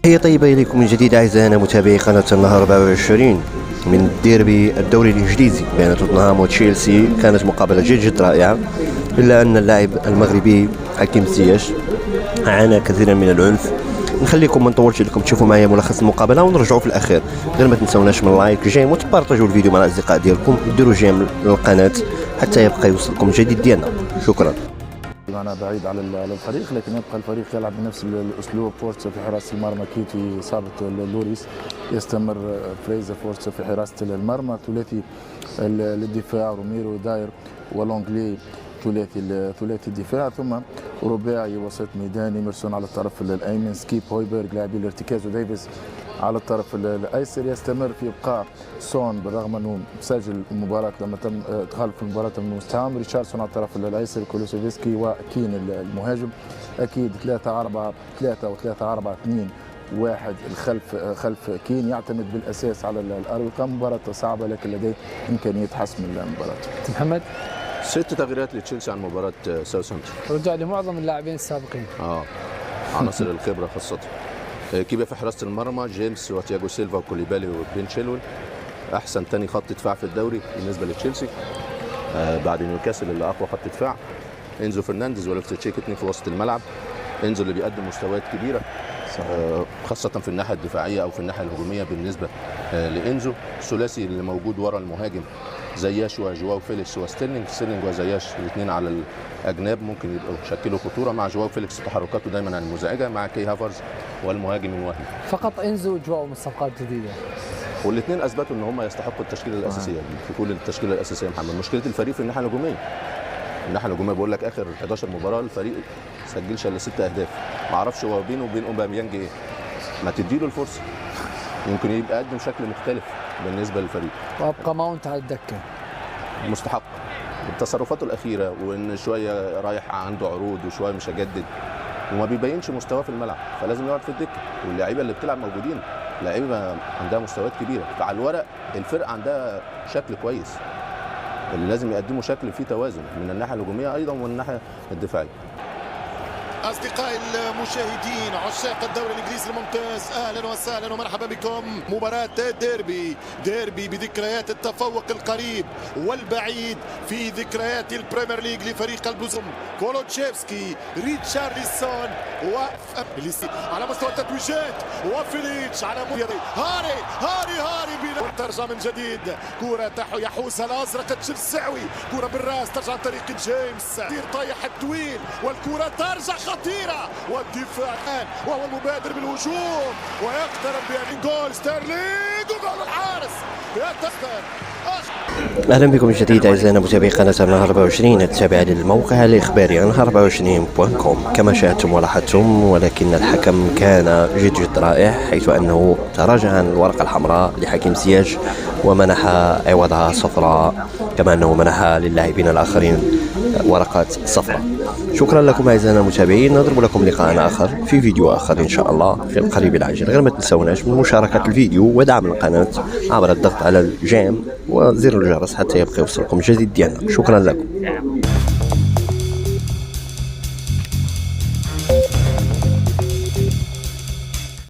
هي طيبة إليكم من جديد أعزائنا متابعي قناة النهار 24 من ديربي الدوري الإنجليزي بين توتنهام وتشيلسي. كانت مقابلة جد رائعة، إلا أن اللاعب المغربي حكيم زياش عانى كثيرا من العنف. نخليكم ما نطولش لكم تشوفوا معايا ملخص المقابلة ونرجعوا في الأخير. غير ما تنسوناش من لايك جيم وتبارطاجوا الفيديو مع الأصدقاء ديالكم وديروا جيم للقناة حتى يبقى يوصلكم الجديد ديالنا. شكرا. أنا بعيد على الفريق، لكن يبقى الفريق يلعب بنفس الأسلوب. فورتس في حراسة المرمى، كيتي إصابة لوريس، يستمر فريزا فورتس في حراسة المرمى، ثلاثي للدفاع روميرو داير ولونغلي ثلاثي الدفاع، ثم رباعي وسط ميدان إيمرسون على الطرف الأيمن، سكيب هويبرغ لاعبي الارتكاز وديفيس على الطرف الايسر. يستمر في ابقاء سون بالرغم انه سجل المباراه لما تم ادخاله في المباراه المستعام. ريتشاردسون على الطرف الايسر، كولوسيفسكي وكين المهاجم. اكيد 3-4-2-1 خلف كين، يعتمد بالاساس على الاروقه. مباراه صعبه لكن لديه امكانيه حسم المباراه. محمد، 6 تغييرات لتشيلسي عن مباراه ساوثهامبتون، رجع لمعظم اللاعبين السابقين. عناصر الخبره خاصه. كيبا في حراسه المرمى، جيمس وتياجو سيلفا وكوليبالي وبن تشيلول. احسن ثاني خط دفاع في الدوري بالنسبه لتشيلسي بعد نيوكاسل اللي اقوى خط دفاع. انزو فرنانديز ولوفتشيك اثنين في وسط الملعب. انزو اللي بيقدم مستويات كبيره خاصه في الناحيه الدفاعيه او في الناحيه الهجوميه. بالنسبه لانزو الثلاثي اللي موجود ورا المهاجم، زياش وجواو فيليكس وستيرلينج وزياش الاثنين على الاجناب ممكن يبقوا يشكلوا خطوره، مع جواو فيليكس تحركاته دايما المزعجه، مع كي هافرز والمهاجم الوهمي. فقط انزو وجواو من الصفقات الجديده، والاثنين اثبتوا ان هم يستحقوا التشكيله الاساسيه في كل التشكيله الاساسيه. محمد، مشكله الفريق في الناحيه الهجوميه. بقول لك اخر 11 مباراه الفريق سجلش الا 6 اهداف. ما اعرفش هو بينه وبين اوباميانج ايه، ما تديله الفرصه يمكن يبقى قدم شكل مختلف بالنسبه للفريق. وابقى ماونت على الدكه مستحق تصرفاته الاخيره، وان شويه رايح عنده عروض وشويه مش هجدد وما بيبينش مستواه في الملعب، فلازم يقعد في الدكه. واللعيبه اللي بتلعب موجودين، لعيبه عندها مستويات كبيره، فعلى الورق الفرقه عندها شكل كويس، اللي لازم يقدموا شكل فيه توازن من الناحيه الهجوميه ايضا ومن الناحيه الدفاعيه. أصدقائي المشاهدين عشاق الدوري الإنجليزي الممتاز، أهلا وسهلا ومرحبا بكم. مباراة ديربي بذكريات التفوق القريب والبعيد في ذكريات البريمير ليج لفريق البلوزوم. كولوتشيفسكي، ريتشارلسون على مستوى التتويجات، وفيليتش على هاري ترجع من جديد. كرة يحوسها الأزرق الشرساوي، كرة بالراس ترجع عن طريق جيمس، طايح الطويل والكرة ترجع خطيرة، والدفاع الآن وهو المبادر بالهجوم ويقترب بأن جول ستيرلينج وجول الحارس يتسخر. اهلا بكم من جديد اعزائنا متابعي قناه النهار 24 التابعه للموقع الاخباري نهار24.com. كما شاهدتم ولاحظتم، ولكن الحكم كان جد رائع، حيث انه تراجع عن الورقه الحمراء لحكيم زياش ومنح عوضها صفراء، كما انه منح للاعبين الاخرين ورقات صفراء. شكرا لكم اعزائنا المتابعين، نضرب لكم لقاء اخر في فيديو اخر ان شاء الله في القريب العاجل. غير ما تنسوناش من مشاركه الفيديو ودعم القناه عبر الضغط على الجيم وزر الجرس حتى يبقى يوصلكم الجديد ديالنا. شكرا لكم.